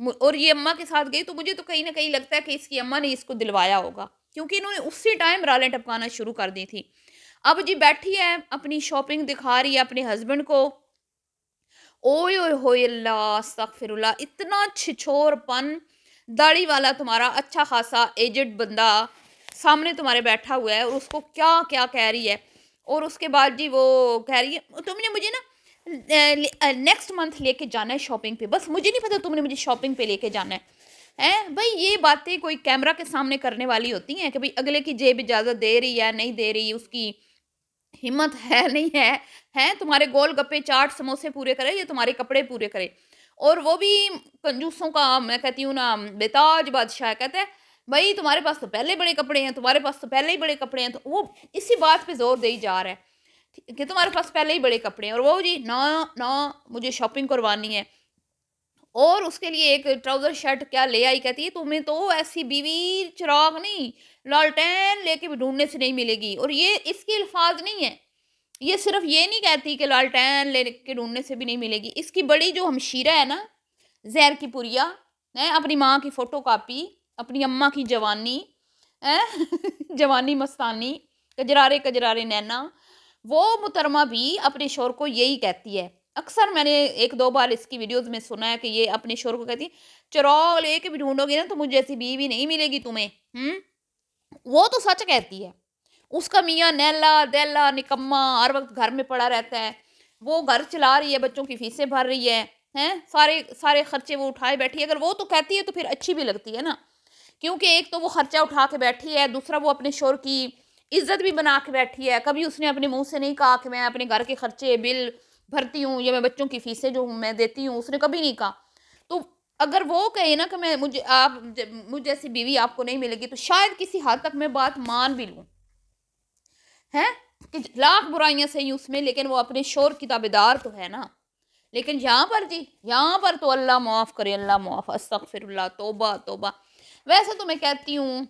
اور یہ اماں کے ساتھ گئی تو مجھے تو کہیں نہ کہیں لگتا ہے کہ اس کی اماں نے اس کو دلوایا ہوگا، کیونکہ انہوں نے اسی ٹائم رالیں ٹپکانا شروع کر دی تھی۔ اب جی بیٹھی ہے اپنی شاپنگ دکھا رہی ہے اپنے ہسبینڈ کو، اوئے اوئے ہوئے اللہ استغفر اللہ، اتنا چھچور پن، داڑھی والا تمہارا اچھا خاصا ایجڈ بندہ سامنے تمہارے بیٹھا ہوا ہے اور اس کو کیا کیا کہہ رہی ہے، اور اس کے بعد جی وہ کہہ رہی ہے تم نے مجھے نا نیکسٹ منتھ لے کے جانا ہے شاپنگ پہ، بس مجھے نہیں پتا تم نے مجھے شاپنگ پہ لے کے جانا ہے بھائی، یہ باتیں کوئی کیمرہ کے سامنے کرنے والی ہوتی ہیں کہ بھئی اگلے کی جیب اجازت دے رہی ہے نہیں دے رہی، اس کی ہمت ہے نہیں ہے، ہیں تمہارے گول گپے چاٹ سموسے پورے کرے یا تمہارے کپڑے پورے کرے، اور وہ بھی کنجوسوں کا میں کہتی ہوں نا بےتاج بادشاہ کہتا ہے بھائی تمہارے پاس تو پہلے بڑے کپڑے ہیں، تمہارے پاس تو پہلے ہی بڑے کپڑے ہیں، تو وہ اسی بات پہ زور دے ہی جا رہا ہے کہ تمہارے پاس پہلے ہی بڑے کپڑے ہیں، اور وہ جی نہ نہ مجھے شاپنگ کروانی ہے، اور اس کے لیے ایک ٹراؤزر شرٹ کیا لے آئی، کہتی ہے تمہیں تو ایسی بیوی چراغ نہیں لالٹین لے کے بھی ڈھونڈنے سے نہیں ملے گی، اور یہ اس کے الفاظ نہیں ہے، یہ صرف یہ نہیں کہتی کہ لالٹین لے کے ڈھونڈنے سے بھی نہیں ملے گی، اس کی بڑی جو ہمشیرہ ہے نا زہر کی پوریا ہے، اپنی ماں کی فوٹو کاپی، اپنی اماں کی جوانی جوانی مستانی، کجرارے کجرارے نینا، وہ محترمہ بھی اپنے شوہر کو یہی کہتی ہے، اکثر میں نے ایک دو بار اس کی ویڈیوز میں سنا ہے کہ یہ اپنے شوہر کو کہتی ہے چراغ لے کے بھی ڈھونڈو گے نا تو مجھے ایسی بیوی نہیں ملے گی تمہیں، وہ تو سچ کہتی ہے، اس کا میاں نیلا دیلا نکما ہر وقت گھر میں پڑا رہتا ہے، وہ گھر چلا رہی ہے، بچوں کی فیسیں بھر رہی ہے، ہیں سارے سارے خرچے وہ اٹھائے بیٹھی ہے، اگر وہ تو کہتی ہے تو پھر اچھی بھی لگتی ہے نا، کیونکہ ایک تو وہ خرچہ اٹھا کے بیٹھی ہے، دوسرا وہ اپنے شوہر کی عزت بھی بنا کے بیٹھی ہے، کبھی اس نے اپنے منہ سے نہیں کہا کہ میں اپنے گھر کے خرچے بل بھرتی ہوں یا میں بچوں کی فیسیں جو میں دیتی ہوں، اس نے کبھی نہیں کہا، تو اگر وہ کہے نا کہ مجھے جیسی بیوی آپ کو نہیں ملے گی تو شاید کسی حد تک میں بات مان بھی لوں، ہیں کہ لاکھ برائیاں صحیح اس میں، لیکن وہ اپنے شوہر کی تابعدار تو ہے نا، لیکن یہاں پر جی یہاں پر تو اللہ معاف کرے، اللہ معاف، استغفر اللہ، توبہ توبہ۔ ویسے تو میں کہتی ہوں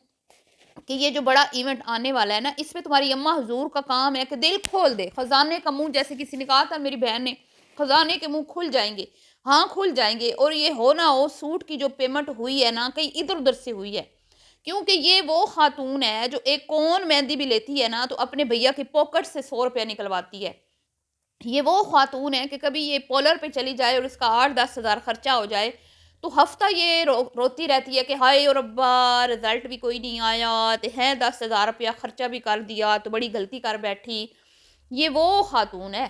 کہ یہ جو بڑا ایونٹ آنے والا ہے نا، اس میں تمہاری اماں حضور کا کام ہے کہ دل کھول دے، خزانے کا منہ، جیسے کسی نے کہا تھا میری بہن نے، خزانے کے منہ کھل جائیں گے، ہاں کھل جائیں گے، اور یہ ہو نہ ہو سوٹ کی جو پیمنٹ ہوئی ہے نا کہیں ادھر ادھر سے ہوئی ہے، کیونکہ یہ وہ خاتون ہے جو ایک کون مہندی بھی لیتی ہے نا تو اپنے بھیا کی پاکٹ سے 100 روپیہ نکلواتی ہے، یہ وہ خاتون ہے کہ کبھی یہ پولر پہ چلی جائے اور اس کا 8-10 ہزار خرچہ ہو جائے تو ہفتہ یہ روتی رہتی ہے کہ ہائے اور ربا رزلٹ بھی کوئی نہیں آیا، تو ہے 10 ہزار روپیہ خرچہ بھی کر دیا تو بڑی غلطی کر بیٹھی، یہ وہ خاتون ہے،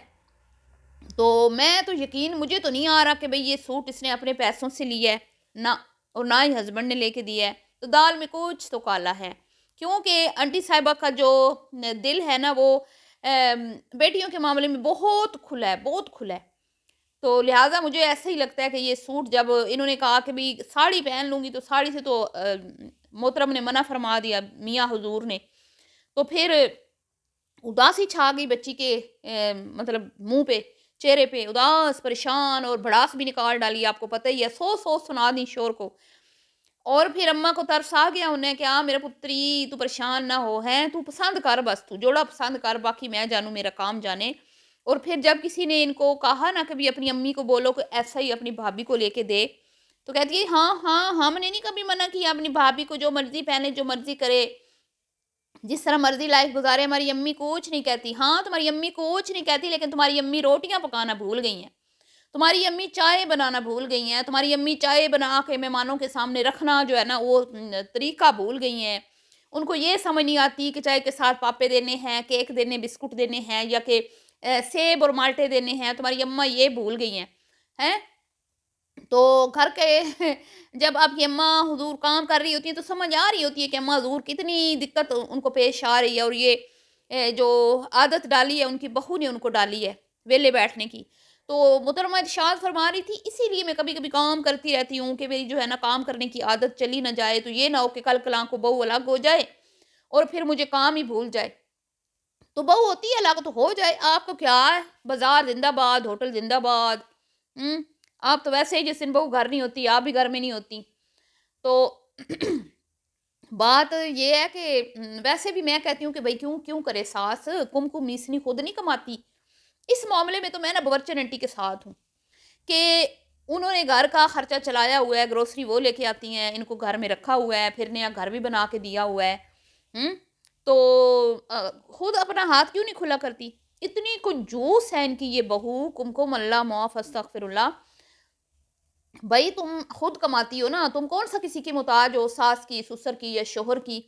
تو میں تو یقین مجھے تو نہیں آ رہا کہ بھئی یہ سوٹ اس نے اپنے پیسوں سے لیا ہے، نہ اور نہ ہی ہسبینڈ نے لے کے دیا ہے، تو دال میں کچھ تو کالا ہے، کیونکہ آنٹی صاحبہ کا جو دل ہے نا وہ بیٹیوں کے معاملے میں بہت کھلا ہے، بہت کھلا ہے، تو لہٰذا مجھے ایسا ہی لگتا ہے کہ یہ سوٹ جب انہوں نے کہا کہ بھی ساڑی پہن لوں گی تو ساڑی سے تو محترم نے منع فرما دیا میاں حضور نے، تو پھر اداسی چھا گئی بچی کے مطلب منہ پہ چہرے پہ اداس پریشان، اور بھڑاس بھی نکال ڈالی، آپ کو پتہ ہی ہے، سو سو سنا دی شور کو، اور پھر اماں کو ترس آ گیا انہیں کہ میرا پتری تو پریشان نہ ہو، ہے تو پسند کر، بس تو جوڑا پسند کر، باقی میں جانوں میرا کام جانے، اور پھر جب کسی نے ان کو کہا نا کبھی اپنی امی کو بولو کہ ایسا ہی اپنی بھابھی کو لے کے دے، تو کہتی ہے ہاں ہاں ہم نے نہیں کبھی منع کیا اپنی بھابھی کو جو مرضی پہنے جو مرضی کرے جس طرح مرضی لائف گزارے، ہماری امی کچھ نہیں کہتی، ہاں تمہاری امی کچھ نہیں کہتی، لیکن تمہاری امی روٹیاں پکانا بھول گئی ہیں، تمہاری امی چائے بنانا بھول گئی ہیں، تمہاری امی چائے بنا کے مہمانوں کے سامنے رکھنا جو ہے نا وہ طریقہ بھول گئی ہیں، ان کو یہ سمجھ نہیں آتی کہ چائے کے ساتھ پاپے دینے ہیں، کیک دینے، بسکٹ دینے ہیں، یا کہ سیب اور مالٹے دینے ہیں، تمہاری اماں یہ بھول گئی ہیں تو گھر کے جب آپ کی اماں حضور کام کر رہی ہوتی ہیں تو سمجھ آ رہی ہوتی ہے کہ اماں حضور کتنی دقت ان کو پیش آ رہی ہے، اور یہ جو عادت ڈالی ہے ان کی بہو نے ان کو ڈالی ہے ویلے بیٹھنے کی، تو محترمہ ارشاد فرما رہی تھی اسی لیے میں کبھی کبھی کام کرتی رہتی ہوں کہ میری جو ہے نا کام کرنے کی عادت چلی نہ جائے، تو یہ نہ ہو کہ کل کلاں کو بہو الگ ہو جائے اور پھر مجھے کام ہی بھول جائے، تو بہو ہوتی ہے الگ تو ہو جائے، آپ کو کیا ہے، بازار زندہ باد، ہوٹل زندہ باد، آپ تو ویسے ہی جس دن بہو گھر نہیں ہوتی آپ بھی گھر میں نہیں ہوتی، تو بات یہ ہے کہ ویسے بھی میں کہتی ہوں کہ بھائی کیوں کیوں کرے ساس، کم کم نیسنی خود نہیں کماتی، اس معاملے میں تو میں نا باورچن آنٹی کے ساتھ ہوں کہ انہوں نے گھر کا خرچہ چلایا ہوا ہے، گروسری وہ لے کے آتی ہیں، ان کو گھر میں رکھا ہوا ہے، پھر نیا گھر بھی بنا کے دیا ہوا ہے۔ تو خود اپنا ہاتھ کیوں نہیں کھلا کرتی؟ اتنی کنجوس ہے ان کی یہ بہو، کم اللہ معاف استغفر اللہ۔ بھائی تم خود کماتی ہو نا، تم کون سا کسی کی محتاج ہو، ساس کی، سسر کی یا شوہر کی؟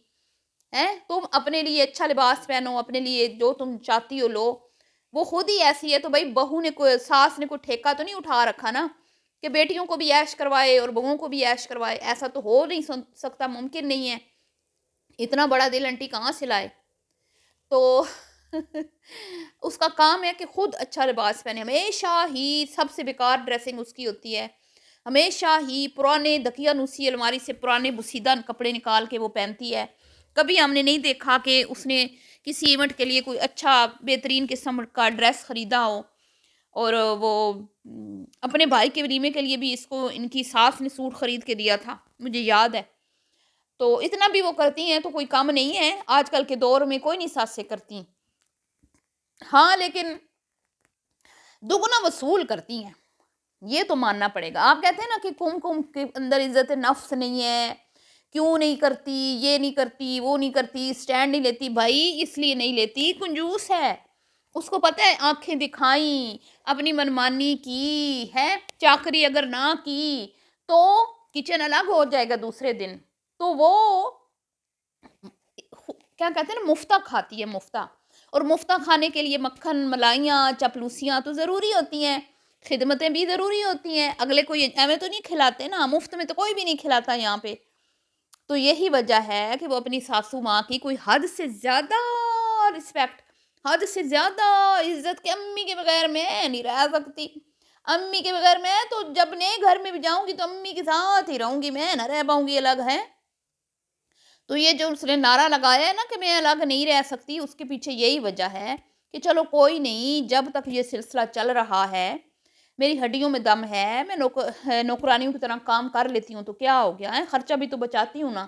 تم اپنے لیے اچھا لباس پہنو، اپنے لیے جو تم چاہتی ہو لو۔ وہ خود ہی ایسی ہے تو بھائی بہو نے کوئی، ساس نے کوئی ٹھیکہ تو نہیں اٹھا رکھا نا کہ بیٹیوں کو بھی عیش کروائے اور بہوؤں کو بھی عیش کروائے؟ ایسا تو ہو نہیں سکتا، ممکن نہیں ہے۔ اتنا بڑا دل انٹی کہاں سے لائے؟ تو اس کا کام ہے کہ خود اچھا لباس پہنے، ہمیشہ ہی سب سے بیکار ڈریسنگ اس کی ہوتی ہے، ہمیشہ ہی پرانے دقیانوسی الماری سے پرانے بسیدہ کپڑے نکال کے وہ پہنتی ہے۔ کبھی ہم نے نہیں دیکھا کہ اس نے کسی ایونٹ کے لیے کوئی اچھا بہترین قسم کا ڈریس خریدا ہو۔ اور وہ اپنے بھائی کے ولیمے کے لیے بھی اس کو ان کی ساس نے سوٹ خرید کے دیا تھا، مجھے یاد ہے۔ تو اتنا بھی وہ کرتی ہیں تو کوئی کم نہیں ہے، آج کل کے دور میں کوئی نہیں ساسیں کرتی، ہاں لیکن دگنا وصول کرتی ہیں، یہ تو ماننا پڑے گا۔ آپ کہتے ہیں نا کہ کم کے اندر عزت نفس نہیں ہے، کیوں نہیں کرتی، یہ نہیں کرتی، وہ نہیں کرتی، سٹینڈ نہیں لیتی۔ بھائی اس لیے نہیں لیتی، کنجوس ہے، اس کو پتہ ہے آنکھیں دکھائیں، اپنی منمانی کی ہے، چاکری اگر نہ کی تو کچن الگ ہو جائے گا دوسرے دن، تو وہ کیا کہتے ہیں نا مفتہ کھاتی ہے، مفتہ۔ اور مفتہ کھانے کے لیے مکھن، ملائیاں، چپلوسیاں تو ضروری ہوتی ہیں، خدمتیں بھی ضروری ہوتی ہیں، اگلے کو ایویں تو نہیں کھلاتے نا، مفت میں تو کوئی بھی نہیں کھلاتا یہاں پہ۔ تو یہی وجہ ہے کہ وہ اپنی ساسو ماں کی کوئی حد سے زیادہ رسپیکٹ، حد سے زیادہ عزت، کہ امی کے بغیر میں نہیں رہ سکتی، امی کے بغیر میں تو جب نئے گھر میں بھی جاؤں گی تو امی کے ساتھ ہی رہوں گی، میں نہ رہ پاؤں گی الگ ہے۔ تو یہ جو اس نے نعرہ لگایا ہے نا کہ میں الگ نہیں رہ سکتی، اس کے پیچھے یہی وجہ ہے کہ چلو کوئی نہیں، جب تک یہ سلسلہ چل رہا ہے، میری ہڈیوں میں دم ہے، میں نوکرانیوں کی طرح کام کر لیتی ہوں تو کیا ہو گیا ہے، خرچہ بھی تو بچاتی ہوں نا۔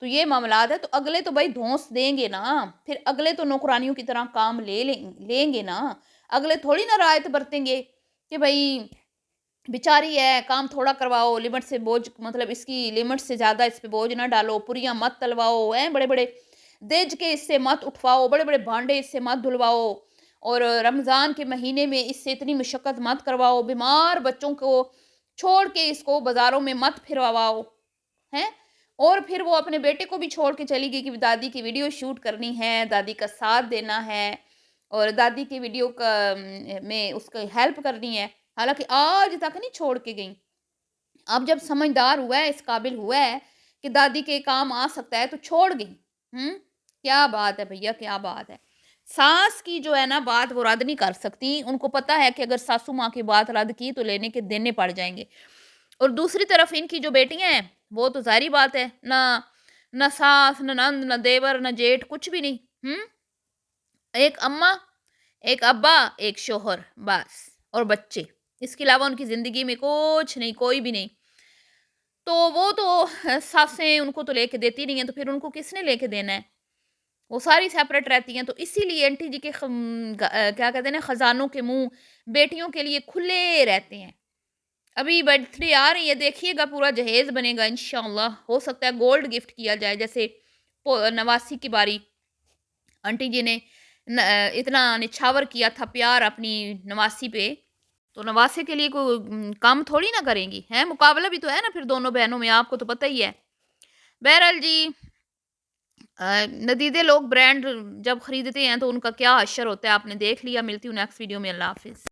تو یہ معاملات ہے، تو اگلے تو بھائی دھونس دیں گے نا، پھر اگلے تو نوکرانیوں کی طرح کام لیں گے نا، اگلے تھوڑی نا رعایت برتیں گے کہ بھائی بیچاری ہے کام تھوڑا کرواؤ، لمٹ سے بوجھ، مطلب اس کی لمٹ سے زیادہ اس پہ بوجھ نہ ڈالو، پوریاں مت تلواؤ، بڑے بڑے دیج کے اس سے مت اٹھواؤ، بڑے بڑے بھانڈے اس سے مت دھلواؤ، اور رمضان کے مہینے میں اس سے اتنی مشقت مت کرواؤ، بیمار بچوں کو چھوڑ کے اس کو بازاروں میں مت پھرواؤ ہیں۔ اور پھر وہ اپنے بیٹے کو بھی چھوڑ کے چلی گئی کہ دادی کی ویڈیو شوٹ کرنی ہے، دادی کا ساتھ دینا ہے، اور دادی کی ویڈیو کا میں اس کو ہیلپ کرنی ہے، حالانکہ آج تک نہیں چھوڑ کے گئیں۔ اب جب سمجھدار ہوا ہے، اس قابل ہوا ہے کہ دادی کے کام آ سکتا ہے تو چھوڑ گئی۔ کیا بات ہے بھیا، کیا بات ہے۔ ساس کی جو ہے نا بات وہ رد نہیں کر سکتی، ان کو پتہ ہے کہ اگر ساسو ماں کی بات رد کی تو لینے کے دینے پڑ جائیں گے۔ اور دوسری طرف ان کی جو بیٹیاں ہیں وہ تو ظاہری بات ہے، نہ ساس، نہ نند، نہ دیور، نہ جیٹھ، کچھ بھی نہیں۔ ایک اماں، ایک ابا، ایک شوہر، بس، اور بچے، اس کے علاوہ ان کی زندگی میں کچھ نہیں، کوئی بھی نہیں۔ تو وہ تو ساسیں ان کو تو لے کے دیتی نہیں ہیں، تو پھر ان کو کس نے لے کے دینا ہے؟ وہ ساری سیپریٹ رہتی ہیں، تو اسی لیے انٹی جی کے کیا کہتے ہیں نا خزانوں کے منہ بیٹیوں کے لیے کھلے رہتے ہیں۔ ابھی برتھ ڈے آ رہی ہے، دیکھیے گا پورا جہیز بنے گا انشاءاللہ، ہو سکتا ہے گولڈ گفٹ کیا جائے، جیسے نواسی کی باری آنٹی جی نے اتنا نچھاور کیا تھا پیار اپنی نواسی پہ، تو نواسے کے لیے کوئی کام تھوڑی نہ کریں گی، ہے مقابلہ بھی تو ہے نا پھر دونوں بہنوں میں، آپ کو تو پتہ ہی ہے۔ بہرحال جی، ندیدے لوگ برانڈ جب خریدتے ہیں تو ان کا کیا اشر ہوتا ہے آپ نے دیکھ لیا۔ ملتی ہوں نیکسٹ ویڈیو میں، اللہ حافظ۔